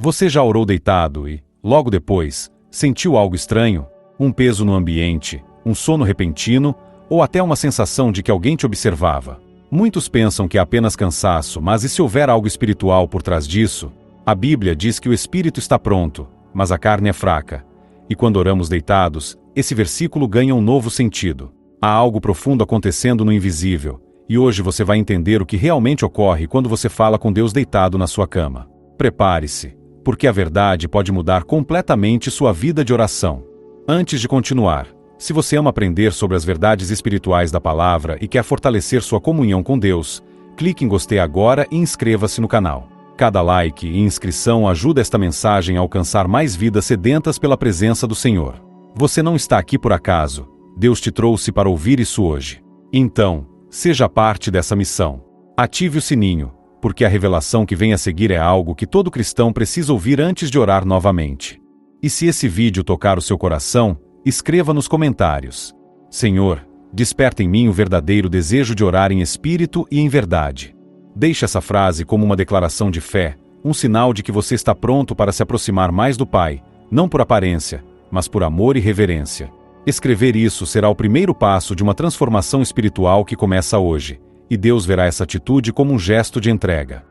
Você já orou deitado e, logo depois, sentiu algo estranho? Um peso no ambiente, um sono repentino ou até uma sensação de que alguém te observava? Muitos pensam que é apenas cansaço, mas e se houver algo espiritual por trás disso? A Bíblia diz que o espírito está pronto, mas a carne é fraca. E quando oramos deitados, esse versículo ganha um novo sentido. Há algo profundo acontecendo no invisível, e hoje você vai entender o que realmente ocorre quando você fala com Deus deitado na sua cama. Prepare-se, porque a verdade pode mudar completamente sua vida de oração. Antes de continuar, se você ama aprender sobre as verdades espirituais da palavra e quer fortalecer sua comunhão com Deus, clique em gostei agora e inscreva-se no canal. Cada like e inscrição ajuda esta mensagem a alcançar mais vidas sedentas pela presença do Senhor. Você não está aqui por acaso. Deus te trouxe para ouvir isso hoje. Então, seja parte dessa missão. Ative o sininho, porque a revelação que vem a seguir é algo que todo cristão precisa ouvir antes de orar novamente. E se esse vídeo tocar o seu coração, escreva nos comentários: Senhor, desperta em mim o verdadeiro desejo de orar em espírito e em verdade. Deixe essa frase como uma declaração de fé, um sinal de que você está pronto para se aproximar mais do Pai, não por aparência, mas por amor e reverência. Escrever isso será o primeiro passo de uma transformação espiritual que começa hoje, e Deus verá essa atitude como um gesto de entrega.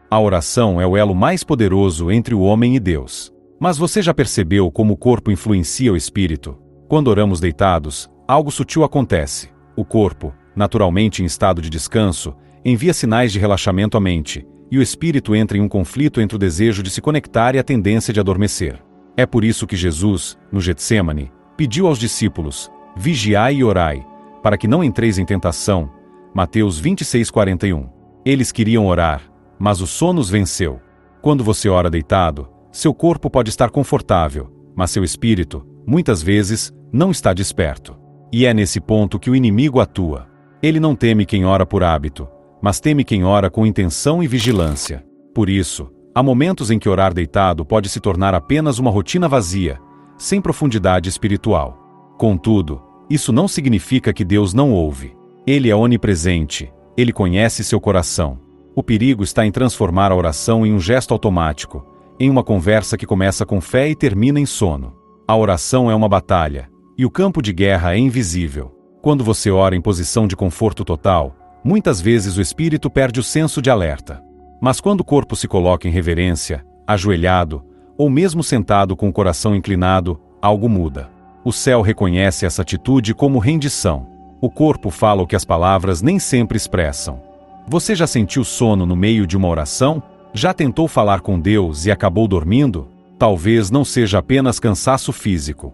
A oração é o elo mais poderoso entre o homem e Deus. Mas você já percebeu como o corpo influencia o espírito? Quando oramos deitados, algo sutil acontece. O corpo, naturalmente em estado de descanso, envia sinais de relaxamento à mente, e o espírito entra em um conflito entre o desejo de se conectar e a tendência de adormecer. É por isso que Jesus, no Getsêmani, pediu aos discípulos: vigiai e orai, para que não entreis em tentação. Mateus 26:41. Eles queriam orar, mas o sono os venceu. Quando você ora deitado, seu corpo pode estar confortável, mas seu espírito, muitas vezes, não está desperto. E é nesse ponto que o inimigo atua. Ele não teme quem ora por hábito, mas teme quem ora com intenção e vigilância. Por isso, há momentos em que orar deitado pode se tornar apenas uma rotina vazia, sem profundidade espiritual. Contudo, isso não significa que Deus não ouve. Ele é onipresente, ele conhece seu coração. O perigo está em transformar a oração em um gesto automático, em uma conversa que começa com fé e termina em sono. A oração é uma batalha, e o campo de guerra é invisível. Quando você ora em posição de conforto total, muitas vezes o espírito perde o senso de alerta. Mas quando o corpo se coloca em reverência, ajoelhado, ou mesmo sentado com o coração inclinado, algo muda. O céu reconhece essa atitude como rendição. O corpo fala o que as palavras nem sempre expressam. Você já sentiu sono no meio de uma oração? Já tentou falar com Deus e acabou dormindo? Talvez não seja apenas cansaço físico.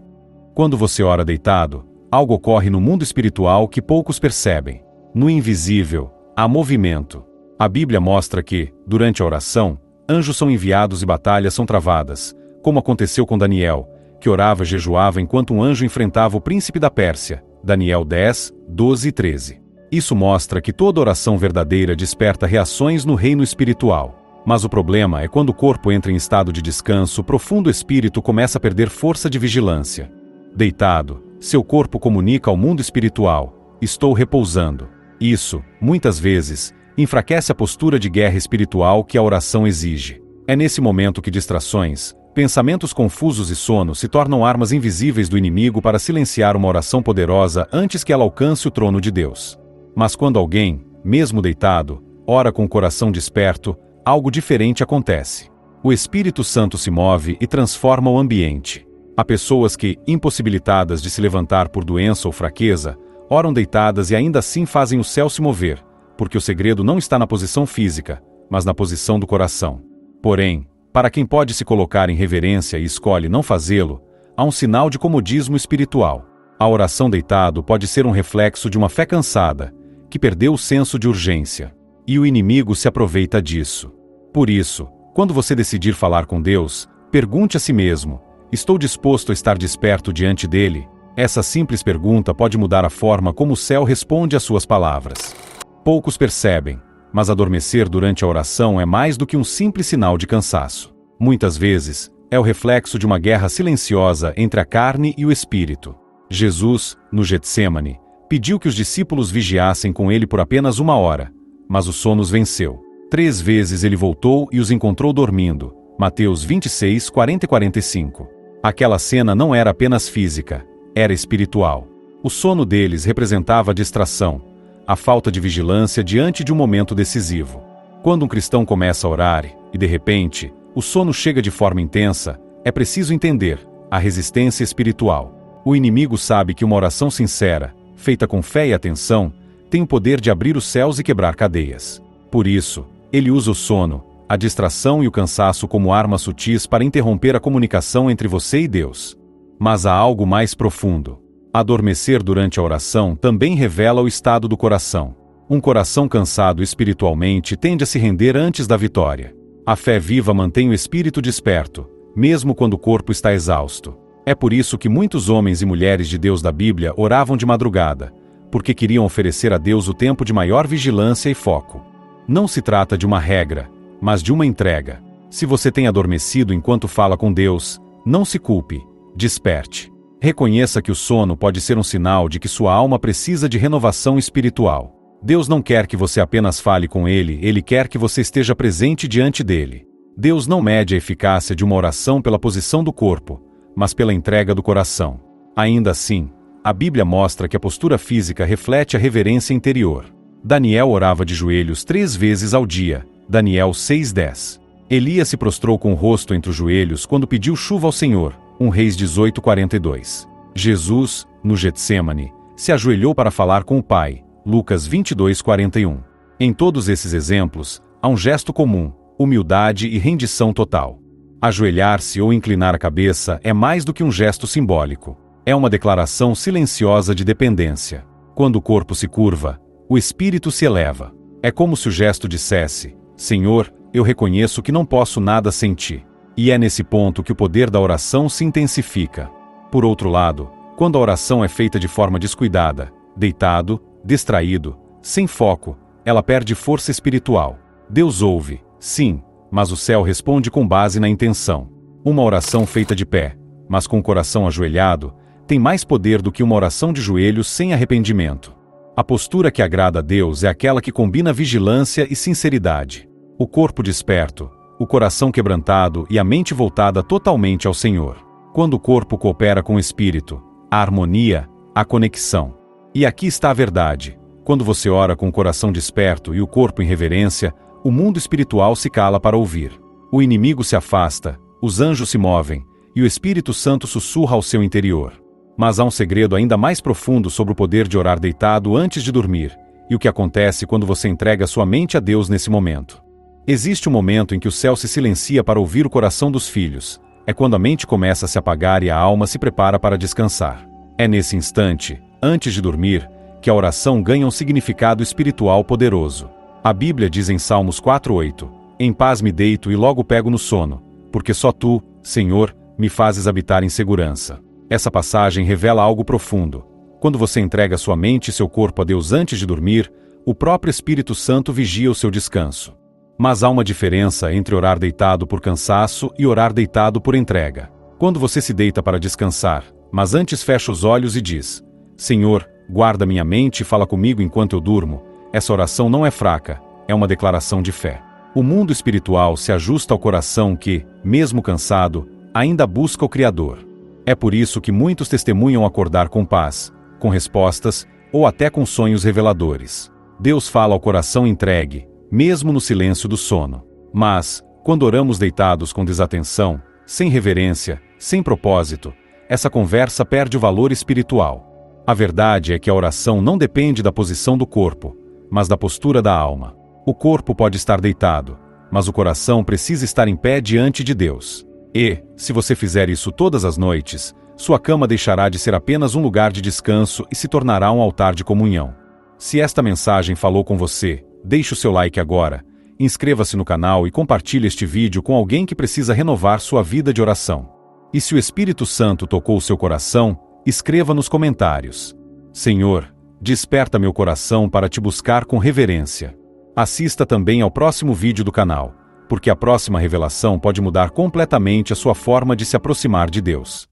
Quando você ora deitado, algo ocorre no mundo espiritual que poucos percebem. No invisível, há movimento. A Bíblia mostra que, durante a oração, anjos são enviados e batalhas são travadas, como aconteceu com Daniel, que orava e jejuava enquanto um anjo enfrentava o príncipe da Pérsia. Daniel 10, 12 e 13. Isso mostra que toda oração verdadeira desperta reações no reino espiritual. Mas o problema é quando o corpo entra em estado de descanso, o profundo espírito começa a perder força de vigilância. Deitado, seu corpo comunica ao mundo espiritual: estou repousando. Isso, muitas vezes, enfraquece a postura de guerra espiritual que a oração exige. É nesse momento que distrações, pensamentos confusos e sono se tornam armas invisíveis do inimigo para silenciar uma oração poderosa antes que ela alcance o trono de Deus. Mas quando alguém, mesmo deitado, ora com o coração desperto, algo diferente acontece. O Espírito Santo se move e transforma o ambiente. Há pessoas que, impossibilitadas de se levantar por doença ou fraqueza, oram deitadas e ainda assim fazem o céu se mover, porque o segredo não está na posição física, mas na posição do coração. Porém, para quem pode se colocar em reverência e escolhe não fazê-lo, há um sinal de comodismo espiritual. A oração deitado pode ser um reflexo de uma fé cansada, que perdeu o senso de urgência. E o inimigo se aproveita disso. Por isso, quando você decidir falar com Deus, pergunte a si mesmo: estou disposto a estar desperto diante dele? Essa simples pergunta pode mudar a forma como o céu responde às suas palavras. Poucos percebem, mas adormecer durante a oração é mais do que um simples sinal de cansaço. Muitas vezes, é o reflexo de uma guerra silenciosa entre a carne e o espírito. Jesus, no Getsêmani, pediu que os discípulos vigiassem com ele por apenas 1 hora, mas o sono os venceu. 3 vezes ele voltou e os encontrou dormindo, Mateus 26, 40 e 45. Aquela cena não era apenas física, era espiritual. O sono deles representava a distração, a falta de vigilância diante de um momento decisivo. Quando um cristão começa a orar e, de repente, o sono chega de forma intensa, é preciso entender a resistência espiritual. O inimigo sabe que uma oração sincera, feita com fé e atenção, tem o poder de abrir os céus e quebrar cadeias. Por isso, ele usa o sono, a distração e o cansaço como armas sutis para interromper a comunicação entre você e Deus. Mas há algo mais profundo. Adormecer durante a oração também revela o estado do coração. Um coração cansado espiritualmente tende a se render antes da vitória. A fé viva mantém o espírito desperto, mesmo quando o corpo está exausto. É por isso que muitos homens e mulheres de Deus da Bíblia oravam de madrugada, porque queriam oferecer a Deus o tempo de maior vigilância e foco. Não se trata de uma regra, mas de uma entrega. Se você tem adormecido enquanto fala com Deus, não se culpe, desperte. Reconheça que o sono pode ser um sinal de que sua alma precisa de renovação espiritual. Deus não quer que você apenas fale com Ele, Ele quer que você esteja presente diante dele. Deus não mede a eficácia de uma oração pela posição do corpo, mas pela entrega do coração. Ainda assim, a Bíblia mostra que a postura física reflete a reverência interior. Daniel orava de joelhos 3 vezes ao dia, Daniel 6:10. Elias se prostrou com o rosto entre os joelhos quando pediu chuva ao Senhor, 1 Reis 18:42. Jesus, no Getsemane, se ajoelhou para falar com o Pai, Lucas 22:41. Em todos esses exemplos, há um gesto comum, humildade e rendição total. Ajoelhar-se ou inclinar a cabeça é mais do que um gesto simbólico. É uma declaração silenciosa de dependência. Quando o corpo se curva, o espírito se eleva. É como se o gesto dissesse: Senhor, eu reconheço que não posso nada sem ti. E é nesse ponto que o poder da oração se intensifica. Por outro lado, quando a oração é feita de forma descuidada, deitado, distraído, sem foco, ela perde força espiritual. Deus ouve, sim, mas o céu responde com base na intenção. Uma oração feita de pé, mas com o coração ajoelhado, tem mais poder do que uma oração de joelhos sem arrependimento. A postura que agrada a Deus é aquela que combina vigilância e sinceridade. O corpo desperto, o coração quebrantado e a mente voltada totalmente ao Senhor. Quando o corpo coopera com o espírito, a harmonia, a conexão. E aqui está a verdade. Quando você ora com o coração desperto e o corpo em reverência, o mundo espiritual se cala para ouvir. O inimigo se afasta, os anjos se movem, e o Espírito Santo sussurra ao seu interior. Mas há um segredo ainda mais profundo sobre o poder de orar deitado antes de dormir, e o que acontece quando você entrega sua mente a Deus nesse momento. Existe um momento em que o céu se silencia para ouvir o coração dos filhos. É quando a mente começa a se apagar e a alma se prepara para descansar. É nesse instante, antes de dormir, que a oração ganha um significado espiritual poderoso. A Bíblia diz em Salmos 4:8, Em paz me deito e logo pego no sono, porque só tu, Senhor, me fazes habitar em segurança. Essa passagem revela algo profundo. Quando você entrega sua mente e seu corpo a Deus antes de dormir, o próprio Espírito Santo vigia o seu descanso. Mas há uma diferença entre orar deitado por cansaço e orar deitado por entrega. Quando você se deita para descansar, mas antes fecha os olhos e diz: Senhor, guarda minha mente e fala comigo enquanto eu durmo, essa oração não é fraca, é uma declaração de fé. O mundo espiritual se ajusta ao coração que, mesmo cansado, ainda busca o Criador. É por isso que muitos testemunham acordar com paz, com respostas, ou até com sonhos reveladores. Deus fala ao coração entregue, mesmo no silêncio do sono. Mas, quando oramos deitados com desatenção, sem reverência, sem propósito, essa conversa perde o valor espiritual. A verdade é que a oração não depende da posição do corpo, mas da postura da alma. O corpo pode estar deitado, mas o coração precisa estar em pé diante de Deus. E, se você fizer isso todas as noites, sua cama deixará de ser apenas um lugar de descanso e se tornará um altar de comunhão. Se esta mensagem falou com você, deixe o seu like agora, inscreva-se no canal e compartilhe este vídeo com alguém que precisa renovar sua vida de oração. E se o Espírito Santo tocou o seu coração, escreva nos comentários: Senhor, desperta meu coração para te buscar com reverência. Assista também ao próximo vídeo do canal, porque a próxima revelação pode mudar completamente a sua forma de se aproximar de Deus.